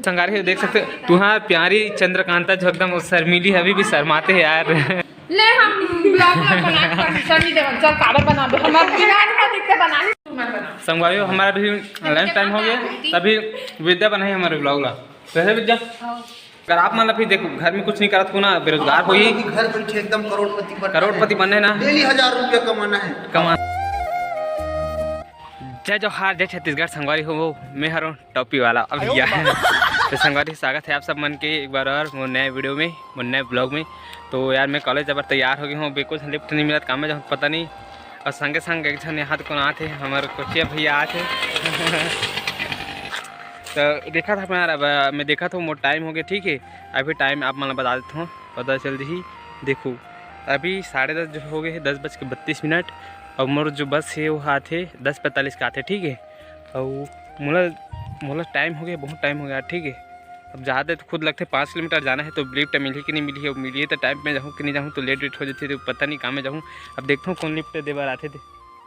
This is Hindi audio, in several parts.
संगारी देख सकते हो तुम्हारा प्यारी चंद्रकांता जो एकदम शर्मीली है, अभी भी शर्माते हैं यार। ले हम ब्लॉग चल काबर बना दो संगवारी हमारा भी लंच टाइम हो गया, तभी विद्या बनाई हमारे ब्लॉग ला। वैसे विद्या अगर आप मतलब फिर देखो घर में कुछ नहीं करत हो ना, बेरोजगार हो ही घर बैठे एकदम करोड़पति बनने ना, डेली 1000 रुपया कमाना है कमा। जय जोहार, जय छत्तीसगढ़। संगवारी हो वो मैं हर टॉपी वाला अभी तो संगवारी स्वागत है आप सब मन के एक बार और वो नए वीडियो में, वो नए ब्लॉग में। तो यार मैं कॉलेज जब तैयार हो गया हूँ, बिल्कुल लिफ्ट नहीं मिला, काम में जाऊँ पता नहीं। और संगे संग एक जन यहाँ कौन आते हमारे कोचिया भैया आते तो देखा था मैं यार, अब मैं देखा था मोर टाइम हो गया, ठीक है। अभी टाइम आप मतलब बता देता हूँ, पता चल ही देखो अभी 10:30 जो हो गए हैं, 10:32। और मोर जो बस है वो आते 10:45 का आते, ठीक है। और मोला टाइम हो गया, बहुत टाइम हो गया, ठीक है। अब ज़्यादा तो खुद लगते 5 किलोमीटर जाना है, तो लिफ्ट मिली कि नहीं मिली है, मिली है तो टाइम में जाऊँ कि नहीं जाऊँ, तो लेट हो जाती तो पता नहीं कहाँ में जाऊँ। अब देखता हूँ कौन लिफ्ट दे बार आते थे,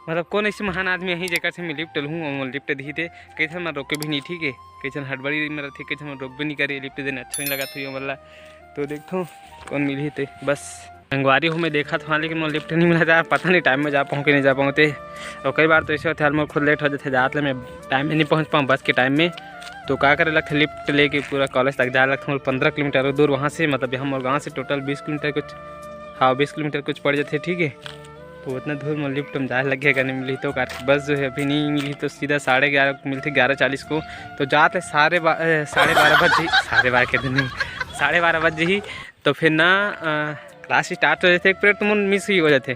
मतलब कौन ऐसे महान आदमी यही जगह से मैं लिफ्ट लूँ और लिफ्ट दी थे। कैसे मैं रोके भी नहीं, ठीक है, कैसे हड़बड़ी में रहती, कैसे मैं रोक भी नहीं करे, लिफ्ट देने अच्छा नहीं लगा था ये वाला। तो देखता हूँ कौन मिली थे। बस संगवारी हूँ मैं देखा था, लेकिन मुझे लिफ्ट नहीं मिला था, पता नहीं टाइम में जा पाऊँ कि नहीं जा पाऊँ। और कई बार तो ऐसे होते हैं मैं खुद लेट हो जाते, ज़्यादा मैं टाइम में नहीं पहुँच पाऊँ बस के टाइम में। तो क्या करे लगता लिफ्ट लेके पूरा कॉलेज तक जा लगता हूँ, 15 किलोमीटर दूर वहाँ से, मतलब यहाँ मोर गाँव से टोटल 20 किलोमीटर कुछ, हाँ 20 किलोमीटर कुछ पड़ जाते, ठीक है। तो उतना दूर में लिफ्ट में जाए लगेगा, नहीं मिली तो बस जो है अभी नहीं मिली, तो सीधा 11:30 को मिलती, 11:40 को। तो जाते 12:30 बजे, 12:30 के दिन नहीं 12:30 बजे ही। तो फिर ना क्लास स्टार्ट हो जाते, एक पीरियड तो मिस ही हो जाते।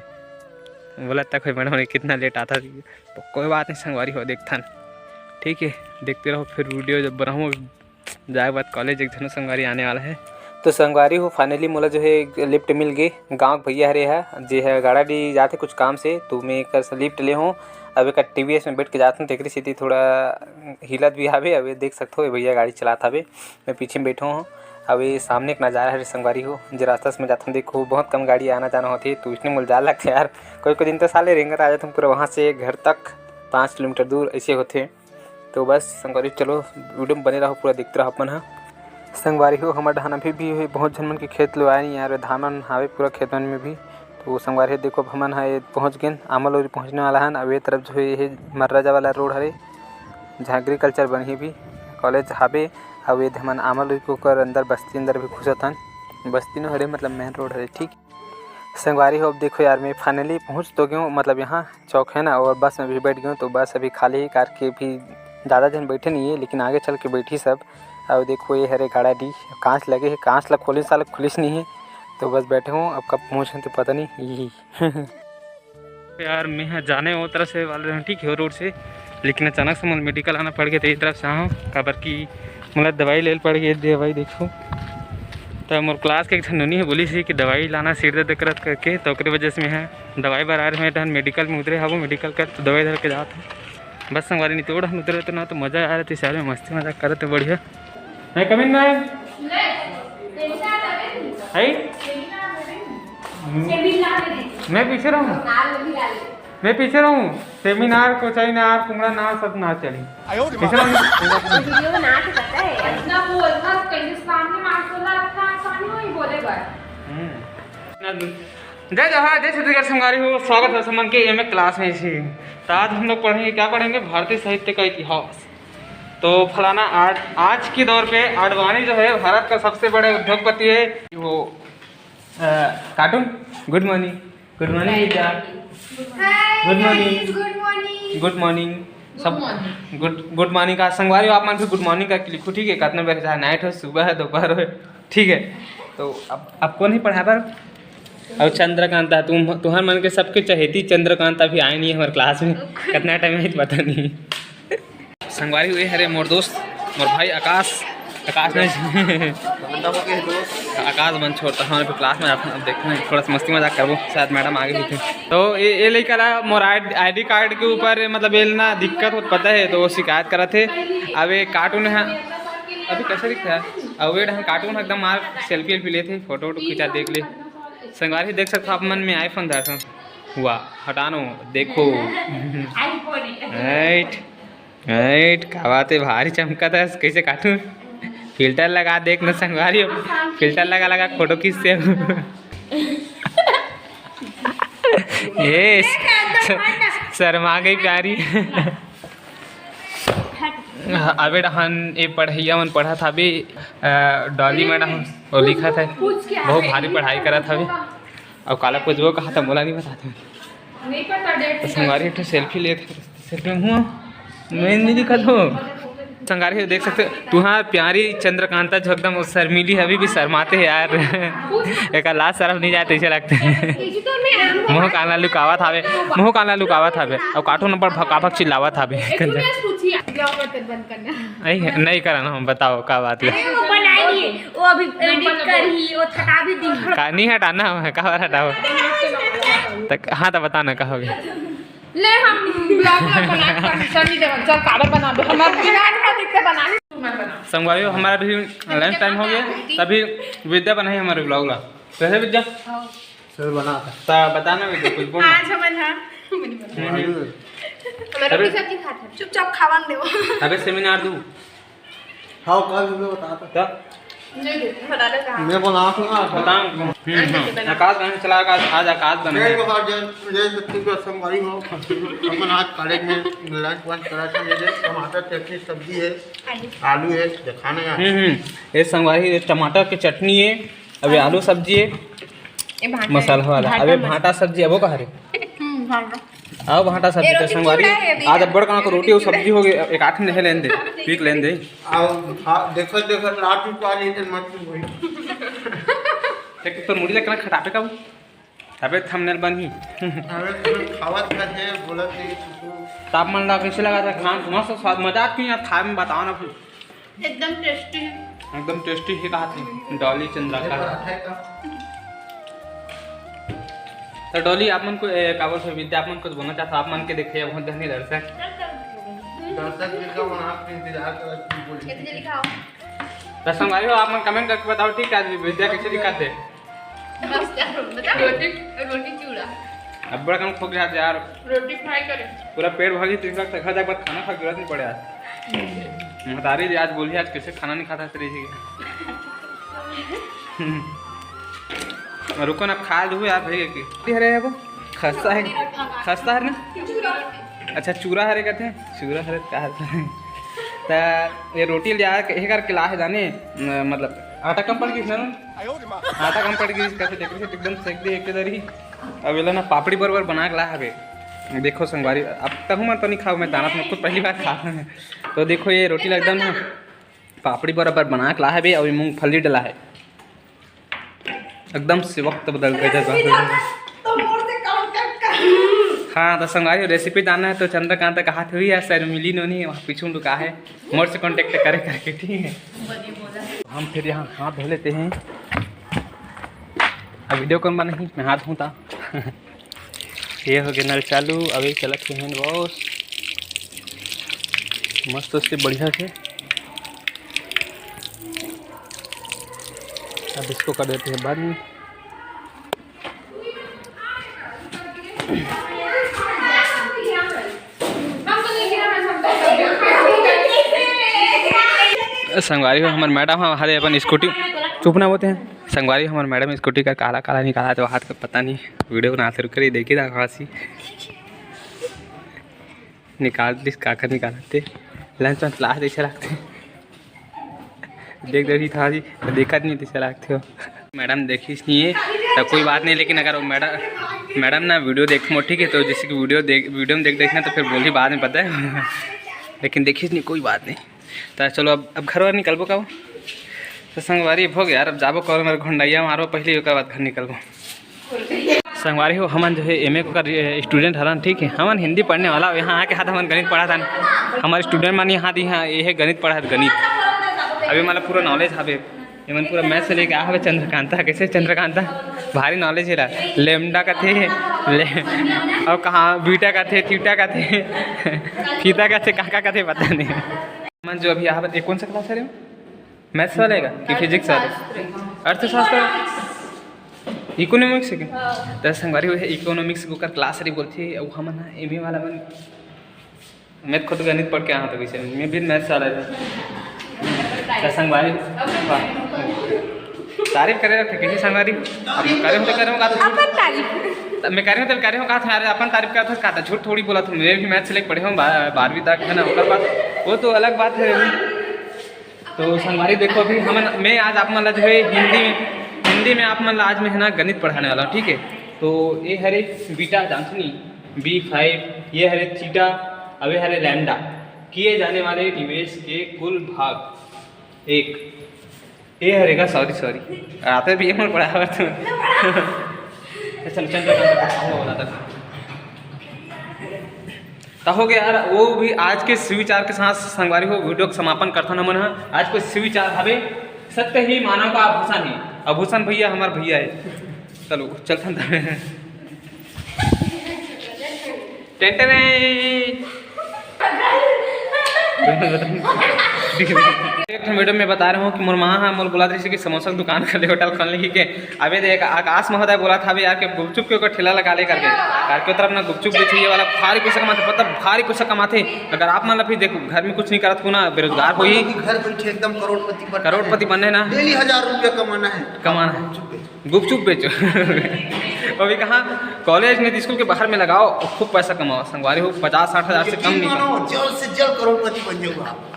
बोला तक कोई मैडम ने कितना लेट आता, तो कोई बात नहीं संगवारी हो देखता, ठीक है। देखते रहो फिर वीडियो जब बनाऊँ जाए बाद कॉलेज एक धनो संगवारी आने वाला है। तो संगवारी हो फाइनली मोला जो है लिफ्ट मिल गई, गाँव भैया हरे है जे है गाड़ा डी जाते कुछ काम से, तो मैं एक लिफ्ट ले हूँ। अब एक TVS में बैठ के जाता हूँ, तेकरी सीधी थोड़ा हिलत भी हवे। अब देख सकते हो भैया गाड़ी चलाता हवे, मैं पीछे में बैठा हूँ। अब ये सामने एक नज़ारा है संगवारी हो, जो रास्ता से मैं जाता हूँ देखो बहुत कम गाड़ी आना जाना होती है, तो इसने मुझे जा लगता है यार। कोई दिन तो साले रेंगत आ जाता हूँ पूरा वहाँ से घर तक 5 किलोमीटर दूर ऐसे होते। तो बस संगवारी चलो वीडियो में बने रहो, पूरा देखते रहो अपन। हाँ संगवारी हो हमारे धान अभी भी बहुत झन मन के खेत लो आए नहीं यार, धान मन हावे पूरा खेतन में भी। तो संगवारी देखो हमन है पहुँच गए आमल और पहुँचने वाला है। अब ये तरफ जो है ये मर्राजा वाला रोड हरे, जहाँ एग्रीकल्चर बनी भी कॉलेज हावे। अब ये हमन आमल कर अंदर बस्ती अंदर भी घुसत हन, बस्ती न हरे मतलब मेन रोड हरे, ठीक। संगवारी हो अब देखो यार मैं फाइनली पहुँच तो गया हूँ, मतलब यहाँ चौक है ना, और बस में भी बैठ गया हूँ। तो बस अभी खाली ही कार के भी ज़्यादा जन बैठे नहीं है, लेकिन आगे चल के बैठी सब। अब देखो ये हरे गाड़ा डी कांच लगे है, कांच ला खोले साल खुलिस नहीं है, तो बस बैठे हूँ। अब कब पहुँचे तो पता नहीं यही यार मैं यहाँ जाने वो तरफ से वाले हैं, ठीक है रोड से, लेकिन अचानक से मुझे मेडिकल आना पड़ गया, तो इस तरफ से आऊँ खबर की मतलब दवाई ले पड़ गई। दवाई देखो तो मोर क्लास के एक नोनी है बोली सी कि दवाई लाना सिर दर्द करत करके, तो ओकरे वजह से मैं है दवाई बार आ रहे हैं मेडिकल में उतरे हूँ, मेडिकल कर तो दवाई धर के जाता हूँ। बस संगवारी नहीं तोड़ हम उतरे तो ना, तो मज़ा आ रहा था शहर में, मस्ती मजाक करे तो बढ़िया है। कमिन मैम मैं पीछे रहूँ, मैं पीछे रहूँ। सेमिनार को सेमिनार कुमड़ा नार सब नाच चली पीछे जय जोहार, जय छत्तीसगढ़। संगवारी हो स्वागत है समन के MA क्लास में इसी। तो आज हम लोग पढ़ेंगे, क्या पढ़ेंगे, भारतीय साहित्य का इतिहास। तो फलाना आज के दौर पे आडवाणी जो है भारत का सबसे बड़े उद्योगपति है वो cartoon. Good morning, good morning Vidya, good morning, good morning सब, गुड मॉर्निंग का संगवारी आप मान के गुड मॉर्निंग का लिखो, ठीक है। कितने बजे चाहे नाइट हो, सुबह है, दोपहर हो, ठीक है। तो अब कौन ही पढ़ा पर अब चंद्रकांता, तुम्हारे मन के सबके चहेती चंद्रकांता भी आए नहीं है हमारे क्लास में, कितना टाइम है पता नहीं। संगवारी हुए हरे मोर दोस्त मोर भाई आकाश नहीं आकाश बन छोड़ता हमारे क्लास में। अब देखते हैं थोड़ा सा मस्ती मजाक करबो, शायद मैडम आगे भी थे। तो ये लेकर मोर ID कार्ड के ऊपर मतलब ये ना दिक्कत हो पता है, तो वो शिकायत करा थे। अब ये कार्टून है अभी कैसे दिखता है, अब वेट हम कार्टून एकदम मार सेल्फी ले थे, फोटो खींचा देख ले। संगवारी देख सकते हो आप मन में iPhone था हुआ हटानो देखो राइट राइट क्या बात है, भारी चमका था कैसे कार्टून फिल्टर लगा देख ना संगवारी हो, फिल्टर लगा लगा फोटो खींचते हो। ये शर्मा गई प्यारी। अबे हम ये पढ़ैया मन पढ़ा था अभी डॉली मैडम वो लिखा था बहुत भारी पढ़ाई करा था अभी। और काला कुछ वो कहा था बोला नहीं बताते नहीं पता डेट तो संगवारी एक सेल्फी ले सेल्फी में हुआ मैं नहीं दिखा तो संगारी देख सकते हो तुहार प्यारी चंद्रकांता जो एकदम शर्मीली है अभी भी शर्माते हैं यार। एक लास्ट तरफ नहीं जाते ऐसे लगते हैं। मुँह काला लुकावा था मुँह काला लुकावा था और काटो नंबर भकाभक चिल्लावा था नहीं करा ना हम बताओ क्या बात है। वो अभी एडिट कर ही वो हटा भी दी नहीं हटाना है कहाँ हटाओ तक हाँ तो बताना कहोगे ले हम ब्लॉग बना परमिशन नहीं देगा चल काबर बना दो हमारा बिगाड़ का दिक्कत बनानी संगवारी हमारा भी लंच टाइम हो गया तभी विद्या बनाई हमारे ब्लॉग ला कैसे विद्या सर बना तो बताना विद्या कुछ बोल रोटी सब्जी खाता चुपचाप खावन देवो अबे सेमिनार दूँ हाँ कल भी बताता मैं बना बताऊँ आकाश बने चला आज आकाश बने संगवारी हो अपन आज कॉलेज में लंच वंच करा था मेरे टमाटर चटनी सब्जी है आलू है खाने का ये संगवारी टमाटर की चटनी है अभी आलू सब्जी है मसाला वाला अबे भाटा सब्जी है वो कहा रे आओ भाटा सब्जी तो संगवारी आज अब्बड़ कहाँ को रोटी और सब्जी हो गई एक आठ में लेन दे पीक लेन दे आओ देखो देखो लाट वाली मत वही एक तो मुड़ी लगना खटापे का अबे थंबनेल बनी खावत का है बोला कि तापमान लगा कैसे लगा था खान मस्त स्वाद मजा क्यों यार खाए में बताओ ना फिर एकदम टेस्टी ही कहा थी डॉली चंद्रा तो डॉली आप मन को काबल से विद्या आप मन कुछ बोलना चाहता आप मन के देखे बहुत धनी दर्शक का बना के इंतजार कर बोल तो संगवारी हो आप मन कमेंट करके बताओ ठीक है विद्या कैसे दिखाते रोटी चूड़ा अब बड़ा कम खो गया यार रोटी फ्राई करे पूरा पेट भर गई 3 लाख घर जाकर खाना खा जरूरत नहीं पड़े आज मतारी आज बोली आज कैसे खाना नहीं खाता तेरे जी रुको ना खा लूँ यार भाई की अरे वो खस्ता है ना अच्छा चूरा हरे कहते हैं चूरा हरे कहा तो ये रोटी ले एक किला है जाने मतलब आटा कम पड़ गई ना आटा कम पड़ गई कैसे एकदम सेक दे एक दर ही अब ना पापड़ी बराबर बना के ला है देखो संगवारी अब तक मैं तो नहीं खाऊँ मैं दाना तो खुद पहली बार खा रहा है तो देखो ये रोटी एकदम ना पापड़ी बराबर बना के ला है और मूँगफली डला है एकदम से वक्त बदल गया। हाँ तो संगवारी रेसिपी जानना है तो चंद्रकांत का हाथ हुई है सर मिली नहीं वहाँ पीछू लुका है मोर से कांटेक्ट करे करके ठीक है। हम फिर यहाँ हाथ धो लेते हैं अब वीडियो कौन बना नहीं मैं हाथ धोता ये हो गया नल चालू अभी चलत के हैंड वॉश मस्त उससे बढ़िया से अब इसको कर देते हैं बंद। संगवारी हो हमारे मैडम हमारे अपन स्कूटी चुप ना होते हैं संगवारी हमारे मैडम स्कूटी का काला काला निकाला तो हाथ का पता नहीं वीडियो बनाते रुक कर देखिए था खांसी निकाल दी काकर निकालते लंच वंच ला ऐसे रखते देख रही था जी देखा नहीं ऐसे रखते हो मैडम देखी नहीं है तो कोई बात नहीं लेकिन अगर मैडम ना वीडियो देखो ठीक है तो जैसे कि वीडियो में देखना तो फिर बोली बाद में पता है लेकिन देखी नहीं कोई बात नहीं तो चलो अब घर वार निकलबो का तो संगवारी हो गया यार अब जाबो करो मेरे घंडैया मारो पहले एक बाद घर निकलबो संगवारी हो हमन जो है एमए का स्टूडेंट हरन ठीक है हमन हिंदी पढ़ने वाला यहाँ आके हाथ हमन गणित पढ़ा था हमारे स्टूडेंट मान यहाँ ये गणित पढ़ा है गणित अभी मतलब पूरा नॉलेज हवे ये मन पूरा मैथ से लेके आ हवे चंद्रकांता कैसे चंद्रकांता भारी नॉलेज है लेमडा का थे और कहाँ बीटा का थे थीटा का थे फीता का थे काका का थे पता नहीं मन जो अभी यहाँ कौन सा क्लास है मैथ्स वाले का कि फिजिक्स वाले अर्थशास्त्र इकोनॉमिक्स के तो संगवारी हुए इकोनॉमिक्स को क्लास रही बोलती है हम एम ए वाला मन मैथ खुद गणित पढ़ के आया था वैसे मैं भी मैथ्स वाला था तो संगवारी तारीफ करे रखे कैसी संगवारी अब करे हो तो करे हो का तो अपन तारीफ मैं कह रही हूँ कहा था यार अपन तारीफ करता था झूठ थोड़ी बोला था मैं भी मैथ से लेकर पढ़े हूँ 12वीं तक है ना उसके बाद वो तो अलग बात है। तो संगवारी देखो अभी हम मैं आज आप मतलब जो है हिंदी में आप मतलब आज मैं है ना गणित पढ़ाने वाला हूँ ठीक है। तो ये हरे बीटा जानती B5 ये हरे थीटा अब ये हरे लैम्डा किए जाने वाले निवेश के कुल भाग 1 ये हरेगा सॉरी आते भी एक पढ़ा हुआ तो चल हो गया यार वो भी आज के सुविचार के साथ संगवारी हो वीडियो का समापन करता न मन आज को सुविचार हवे सत्य ही मानव का आभूषण है। आभूषण भैया हमारे भैया है चलो चलता टेंटने एक वीडियो में बता रहा हूँ कि मोर माँ मोर बोला था कि समोसा की दुकान कर ले होटल खोल ले के अबे देख आकाश महोदय बोला था यार के गुपचुप के ऊपर ठेला लगा ले करके तरफ ना गुपचुप बेची ये वाला भारी पैसा कमाते पता भारी पैसा कमाते। अगर आप मान लो फिर देखो घर में कुछ नहीं करत हो ना बेरोजगार हो ही घर बैठे एकदम करोड़पति बनने ना डेली 1000 रुपया कमाना है गुपचुप बेचो अभी कहाँ कॉलेज में स्कूल के बाहर में लगाओ खूब पैसा कमाओ संगवारी हो 50-60 हज़ार से कम नहीं कमाओ जल्द से जल्द करोड़पति बन जाओगे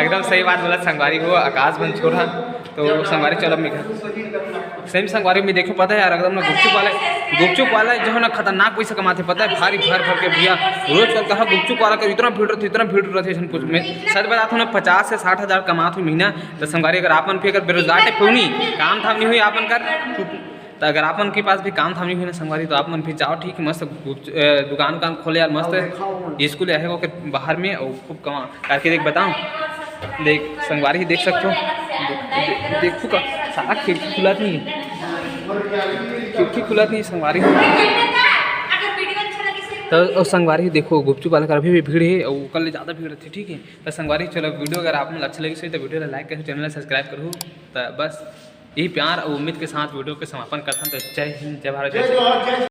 एकदम सही बात बोला संगवारी हो आकाश बन छोड़ा तो संगवारी चलो मैं सेम संगवारी में देखो पता है यार एकदम ना गुपचुप वाला जो है ना खतरनाक पैसा कमाते पता है भारी भर के भैया रोज कल कहा गुपचुप वाला का इतना भीड़ रहती है कुछ मैं सच बताता हूँ ना 50 से 60 हज़ार कमाते हुई महीना तो संगवारी अगर आपन फिर अगर बेरोजगार टाइप हो नहीं काम धाम नहीं हुई आपन कर तो अगर आपन के पास भी काम धाम नहीं हुई ना संगवारी तो आप मन फिर जाओ ठीक है मस्त दुकान खोले यार मस्त स्कूल रहेगा के बाहर में और खूब कमा करके देख बताऊँ देख संगवारी ही देख सकते हो देखो का सारा खिड़की खुला नहीं संगवारी तो संगवारी देखो गुपचुप वाला का अभी भी भीड़ है और कल ज़्यादा भीड़ थी ठीक है। तो संगवारी चलो वीडियो अगर आप लोग अच्छा लगे तो वीडियो लाइक करो चैनल सब्सक्राइब करो तो बस यही प्यार और उम्मीद के साथ वीडियो के समापन करता हूँ। तो जय हिंद जय भारत जय